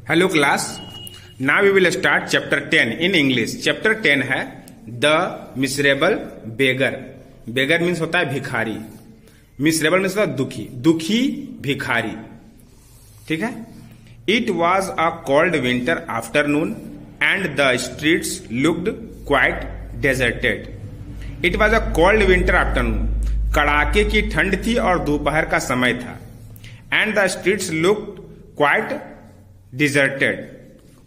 Hello class, now we will start chapter 10 in English. Chapter 10 है the miserable beggar. Beggar means होता है भिखारी, miserable means होता है दुखी, दुखी भिखारी। ठीक है। It was a cold winter afternoon and the streets looked quite deserted. It was a cold winter afternoon, कड़ाके की ठंड थी और दोपहर का समय था। And the streets looked quite deserted,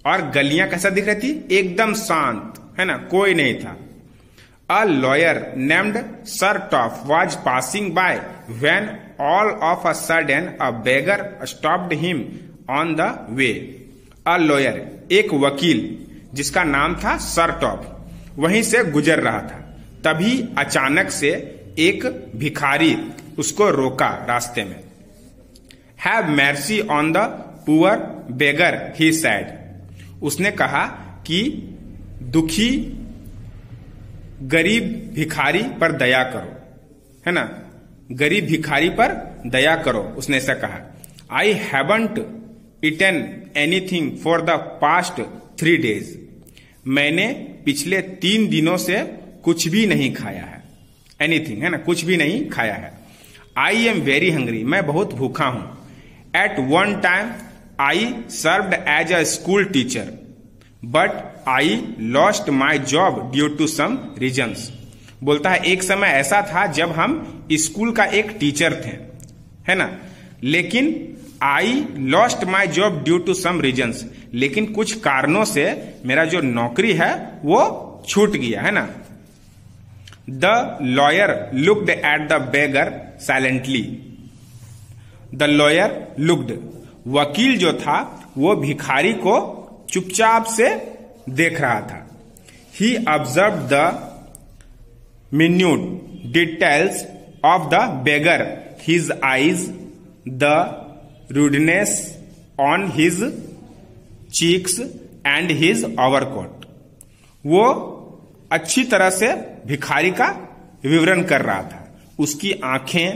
और गलियां कैसा दिख रही थी? एकदम शांत, है ना, कोई नहीं था। A lawyer named Sertoff was passing by when all of a sudden a beggar stopped him on the way. A lawyer, एक वकील जिसका नाम था सर टॉफ, वहीं से गुजर रहा था। तभी अचानक से एक भिखारी उसको रोका रास्ते में। Have mercy on the poor beggar, he sad. उसने कहा कि दुखी गरीब भिखारी पर दया करो, है ना, गरीब भिखारी पर दया करो, उसने ऐसा कहा। I haven't eaten anything for the past 3 days। मैंने पिछले 3 दिनों से कुछ भी नहीं खाया है। एनीथिंग, है ना, कुछ भी नहीं खाया है। आई एम वेरी हंग्री, मैं बहुत भूखा हूं। At one time I served as a school teacher, but I lost my job due to some reasons। बोलता है एक समय ऐसा था जब हम स्कूल का एक टीचर थे, है ना, लेकिन I lost my job due to some reasons, लेकिन कुछ कारणों से मेरा जो नौकरी है वो छूट गया, है ना। The lawyer looked at the beggar silently। The lawyer looked, वकील जो था वो भिखारी को चुपचाप से देख रहा था। He observe the minute details of the beggar, his eyes, the rudeness on his cheeks and his overcoat. वो अच्छी तरह से भिखारी का विवरण कर रहा था। उसकी आंखें,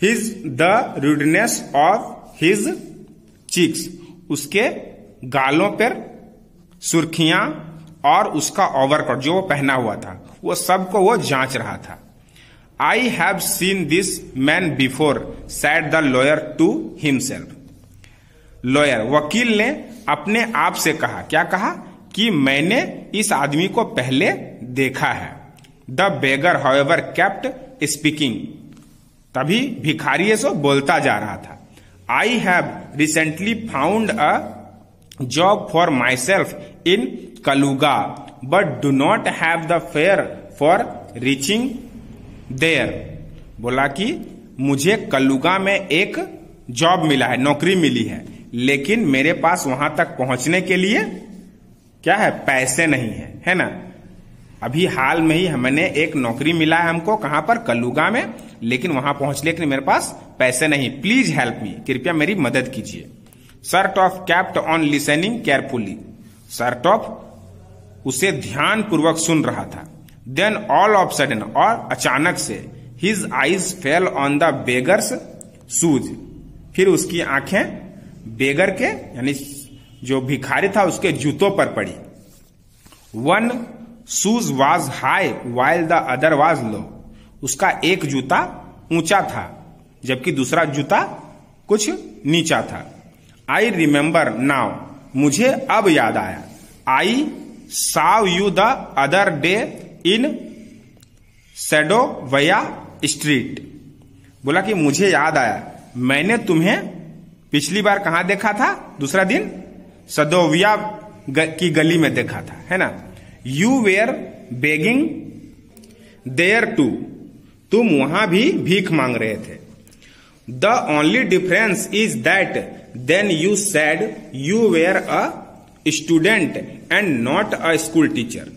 his the rudeness of his cheeks, उसके गालों पर सुर्खियां, और उसका ओवरकोट जो वो पहना हुआ था, वो सबको वो जांच रहा था। I have seen this man before, said the lawyer to himself. Lawyer, वकील ने अपने आप से कहा, क्या कहा? कि मैंने इस आदमी को पहले देखा है। The beggar however kept speaking, तभी भिखारी सो बोलता जा रहा था। I have recently found a job for myself in Kaluga, but do not have the fare for reaching there। बोला कि मुझे कलुगा में एक जॉब मिला है, नौकरी मिली है, लेकिन मेरे पास वहां तक पहुंचने के लिए क्या है? पैसे नहीं है, है ना। अभी हाल में ही हमने एक नौकरी मिला है हमको, कहां पर? कलुगा में, लेकिन वहां पहुंचने के लिए मेरे पास पैसे नहीं। प्लीज हेल्प मी, कृपया मेरी मदद कीजिए। सर्ट ऑफ कैप्ट ऑन लिसनिंग केयरफुली, सर्ट ऑफ उसे ध्यान पूर्वक सुन रहा था। देन ऑल ऑफ सडन, और अचानक से, his eyes fell on the beggars shoes, फिर उसकी आंखें बेगर के यानी जो भिखारी था उसके जूतों पर पड़ी। One shoes was high while the other was low, उसका एक जूता ऊंचा था जबकि दूसरा जूता कुछ नीचा था। आई रिमेंबर नाउ, मुझे अब याद आया। I saw you the other day in Sadovaya street. बोला कि मुझे याद आया, मैंने तुम्हें पिछली बार कहां देखा था? दूसरा दिन सदोविया की गली में देखा था, है ना। You were begging there too, तुम वहां भी भीख मांग रहे थे। The only difference is that then you said you were a student and not a school teacher.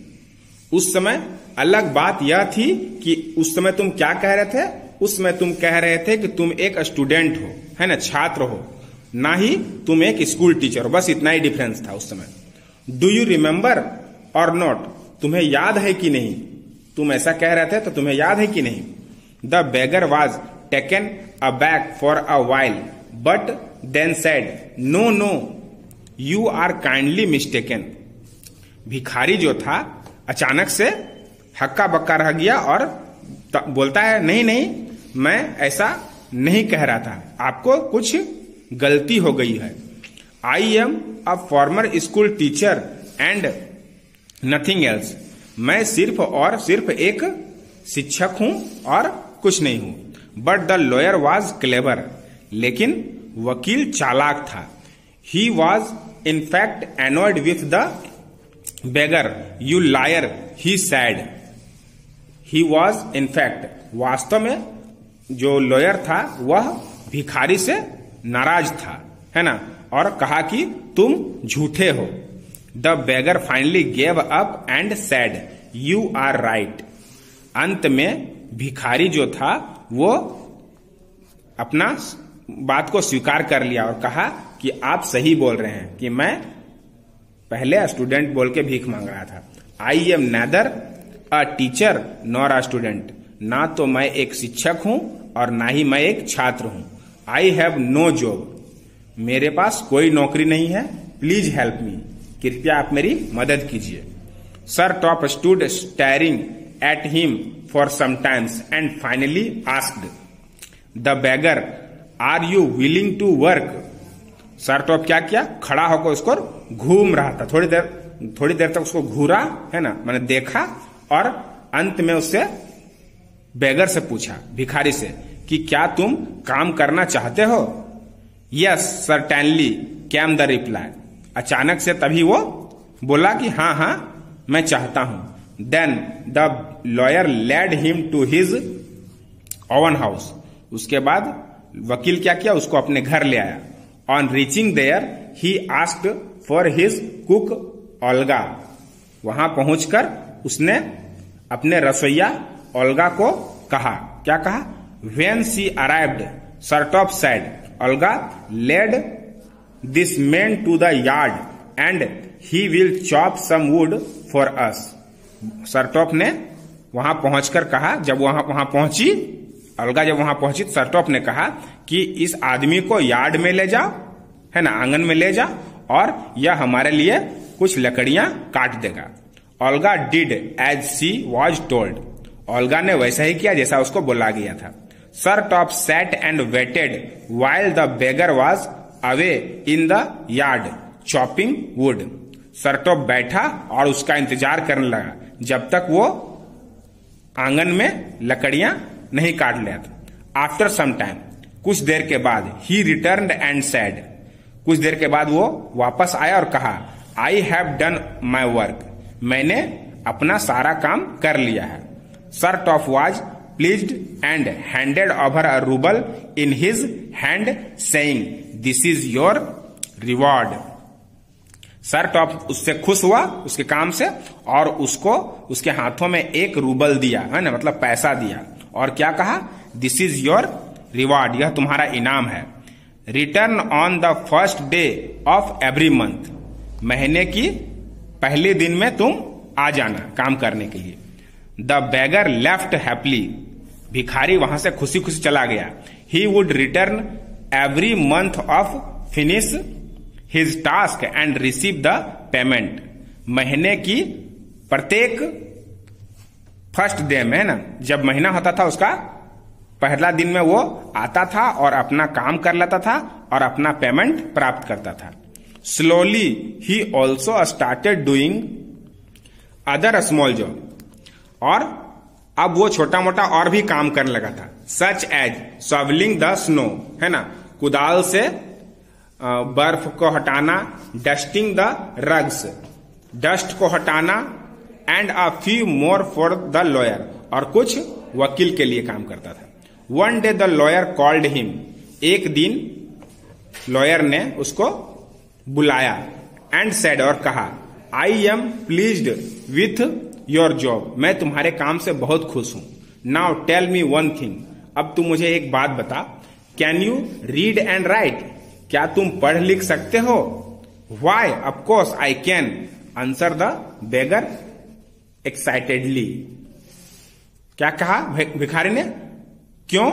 उस समय अलग बात यह थी कि उस समय तुम क्या कह रहे थे? उस समय तुम कह रहे थे कि तुम एक स्टूडेंट हो, है ना, छात्र हो, ना ही तुम एक स्कूल टीचर हो। बस इतना ही डिफरेंस था उस समय। डू यू रिमेंबर और नॉट, तुम्हें याद है कि नहीं? तुम ऐसा कह रहे थे तो तुम्हें याद है कि नहीं? The beggar was taken aback for a while, but then said, "No, no, you are kindly mistaken. भिखारी जो था अचानक से हक्का बक्का रह गया और बोलता है नहीं नहीं, मैं ऐसा नहीं कह रहा था, आपको कुछ गलती हो गई है। I am a former school teacher and nothing else. मैं सिर्फ और सिर्फ एक शिक्षक हूं और कुछ नहीं हूं। But the lawyer was clever. लेकिन वकील चालाक था। He was in fact annoyed with the beggar. You liar, he said. He was in fact, वास्तव में जो लॉयर था वह भिखारी से नाराज था, है ना, और कहा कि तुम झूठे हो। The beggar finally gave up and said you are right. अंत में भिखारी जो था वो अपना बात को स्वीकार कर लिया और कहा कि आप सही बोल रहे हैं कि मैं पहले स्टूडेंट बोल के भीख मांग रहा था। I am neither a teacher nor a student. ना तो मैं एक शिक्षक हूं और ना ही मैं एक छात्र हूं। I have no job. मेरे पास कोई नौकरी नहीं है। Please help me. कृपया आप मेरी मदद कीजिए। सर टॉप stood staring at him for some times and finally asked the beggar are you willing to work. सर टॉप क्या किया, खड़ा होकर उसको घूम रहा था। थोड़ी देर तक उसको घूरा, है ना, मैंने देखा, और अंत में उससे बेगर से पूछा, भिखारी से, कि क्या तुम काम करना चाहते हो। Yes certainly came the reply. अचानक से तभी वो बोला कि हाँ हाँ मैं चाहता हूं। Then the lawyer led him to his own house. उसके बाद वकील क्या किया, उसको अपने घर ले आया। On reaching there he asked for his cook Olga. वहां पहुंचकर उसने अपने रसोइया ओल्गा को कहा, क्या कहा, when she arrived Sertoff said Olga led this man to the yard and he will chop some wood for us. Sertoff ने वहां पहुंचकर कहा, जब वहां पहुंची ओल्गा, जब वहां पहुंची सरटॉप ने कहा कि इस आदमी को यार्ड में ले जाओ, है ना, आंगन में ले जाओ, और यह हमारे लिए कुछ लकड़ियां काट देगा। Olga did as she was told. Olga ने वैसा ही किया जैसा उसको बोला गया था। Sertoff sat and waited while the beggar was away in the yard chopping wood. Sertoff बैठा और उसका इंतजार करने लगा जब तक वो आंगन में लकड़ियां नहीं काट लेता। आफ्टर सम टाइम, कुछ देर के बाद, ही रिटर्न्ड एंड सैड। कुछ देर के बाद वो वापस आया और कहा, I have done my work. मैंने अपना सारा काम कर लिया है। Sir top was pleased and handed over a rouble in his hand saying this is your reward. Sir top उससे खुश हुआ उसके काम से, और उसको उसके हाथों में 1 रूबल दिया, है ना, मतलब पैसा दिया, और क्या कहा, दिस इज योर रिवॉर्ड, यह तुम्हारा इनाम है। Return on the first day of every month. महीने की पहले दिन में तुम आ जाना काम करने के लिए। The beggar left happily. भिखारी वहां से खुशी खुशी चला गया। He would return every month of finish his task and receive the payment. महीने की प्रत्येक फर्स्ट डे में, ना, जब महीना होता था उसका पहला दिन में वो आता था और अपना काम कर लेता था और अपना पेमेंट प्राप्त करता था। Slowly he also started doing other small job. और अब वो छोटा मोटा और भी काम करने लगा था। सच एज शॉवलिंग द स्नो, है ना, कुदाल से बर्फ को हटाना, डस्टिंग द रग्स, डस्ट को हटाना, and a few more for the lawyer, और कुछ वकील के लिए काम करता था। One day the lawyer called him. एक दिन लॉयर ने उसको बुलाया, एंड सेड, और कहा, I am pleased with your job. मैं तुम्हारे काम से बहुत खुश हूं। Now tell me one thing. अब तुम मुझे एक बात बता, can you read and write. क्या तुम पढ़ लिख सकते हो। Why, of course I can, answer the beggar excitedly. क्या कहा भिखारी ने, क्यों,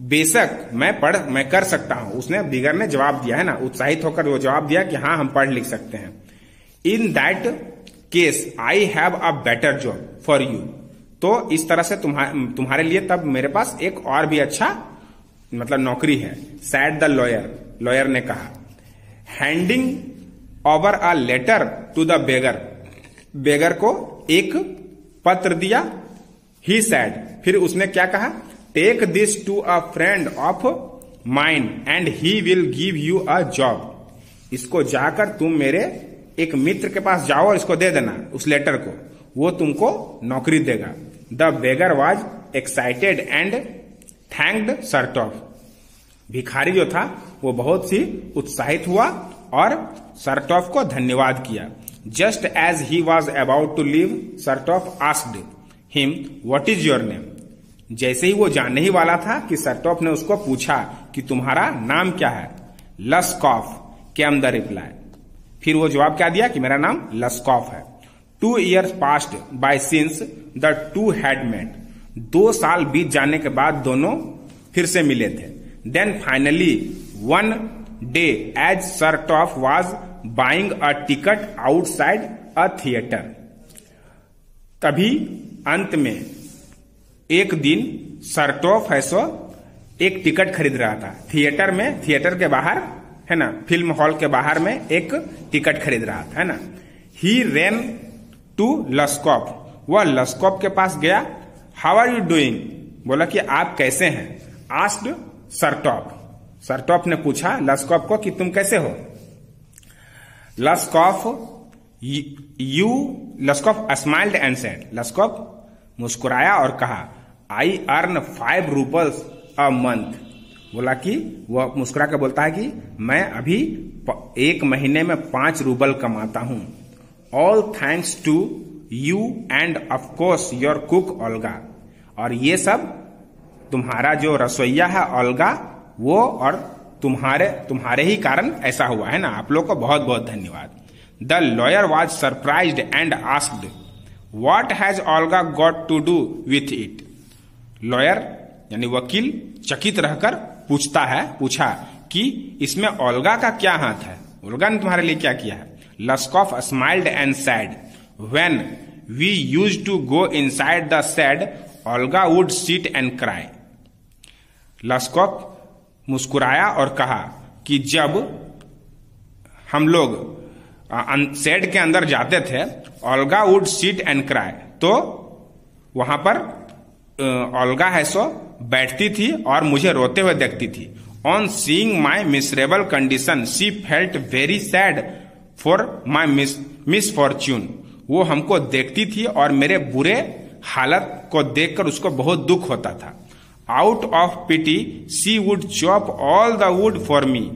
बेशक मैं कर सकता हूं, उसने बिगर ने जवाब दिया है ना, उत्साहित होकर वो जवाब दिया कि हाँ हम पढ़ लिख सकते हैं। In that case I have a better job for you, तो इस तरह से तुम्हारे लिए तब मेरे पास एक और भी अच्छा मतलब नौकरी है। सैड द लॉयर, लॉयर ने कहा। Handing over a letter to the beggar, beggar को एक पत्र दिया। ही सैड, फिर उसने क्या कहा, take this to a friend of mine and he will give you a job, इसको जाकर तुम मेरे एक मित्र के पास जाओ और इसको दे देना, उस लेटर को, वो तुमको नौकरी देगा। The beggar was excited and thanked Sertoff, भिखारी जो था वो बहुत ही उत्साहित हुआ और सर्टॉफ को धन्यवाद किया। Just as he was about to leave, Sertoff asked him what is your name, जैसे ही वो जानने ही वाला था कि सर्टॉफ ने उसको पूछा कि तुम्हारा नाम क्या है। लस्कॉफ केम द रिप्लाई, फिर वो जवाब क्या दिया कि मेरा नाम लस्कॉफ है। 2 years passed by since the two had met, 2 साल बीत जाने के बाद दोनों फिर से मिले थे। Then finally one day as Sartov was buying a ticket outside a theater, तभी अंत में एक दिन सर्टॉफ है सो एक टिकट खरीद रहा था थिएटर में, थिएटर के बाहर है ना, फिल्म हॉल के बाहर में एक टिकट खरीद रहा था है ना। ही रेन टू लस्कॉफ, वह लस्कॉफ के पास गया। हाउ आर यू डूइंग, बोला कि आप कैसे हैं। आस्क्ड सर्टॉफ, सर्टॉफ ने पूछा लस्कॉफ को कि तुम कैसे हो। लस्कॉफ लस्कॉफ स्माइल्ड एंड सेड, लस्कॉफ मुस्कुराया और कहा आई अर्न 5 रूपल्स अ मंथ, बोला कि वह मुस्कुरा कर बोलता है कि मैं अभी 1 महीने में 5 रूबल कमाता हूं। All thanks to you and of course your cook Olga, और ये सब तुम्हारा जो रसोईया है ओल्गा, वो और तुम्हारे ही कारण ऐसा हुआ है ना, आप लोग को बहुत बहुत धन्यवाद। The lawyer was surprised and asked what has Olga got to do with it, lawyer यानी वकील चकित रहकर पूछा कि इसमें ओल्गा का क्या हाथ है, ओल्गा ने तुम्हारे लिए क्या किया है। Lushkoff smiled and said, when we used to go inside the shed Olga would sit and cry, Lushkoff मुस्कुराया और कहा कि जब हम लोग शेड के अंदर जाते थे Olga would sit and cry, तो वहां पर ओल्गा है सो बैठती थी और मुझे रोते हुए देखती थी। On seeing my miserable condition she felt very sad for my misfortune, वो हमको देखती थी और मेरे बुरे हालत को देखकर उसको बहुत दुख होता था। Out of pity she would chop all the wood for me,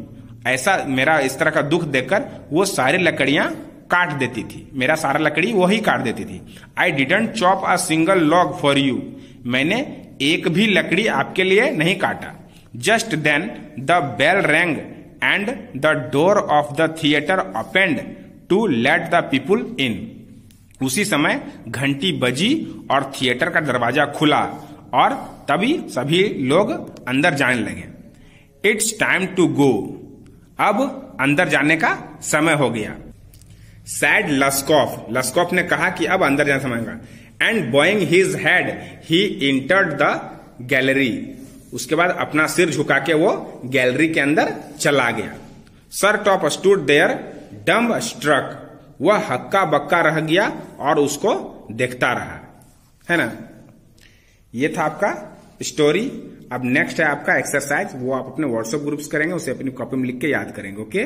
ऐसा मेरा इस तरह का दुख देखकर वो सारी लकड़ियां काट देती थी, मेरा सारा लकड़ी वो ही काट देती थी। I didn't chop a single log for you, मैंने एक भी लकड़ी आपके लिए नहीं काटा। Just then the bell rang and the door of the theatre opened to let the people in, उसी समय घंटी बजी और थिएटर का दरवाजा खुला और तभी सभी लोग अंदर जाने लगे। इट्स टाइम टू गो, अब अंदर जाने का समय हो गया। सैड लस्कॉफ, लस्कॉफ ने कहा कि अब अंदर जाने समय होगा। And Boeing his head he entered the gallery, उसके बाद अपना सिर झुका के वो गैलरी के अंदर चला गया। सर्टॉफ स्टूड देयर डम्ब स्ट्रक, वह हक्का बक्का रह गया और उसको देखता रहा, है ना। ये था आपका स्टोरी। अब नेक्स्ट है आपका एक्सरसाइज, वो आप अपने व्हाट्सएप ग्रुप्स करेंगे, उसे अपनी कॉपी में लिख के याद करेंगे। ओके।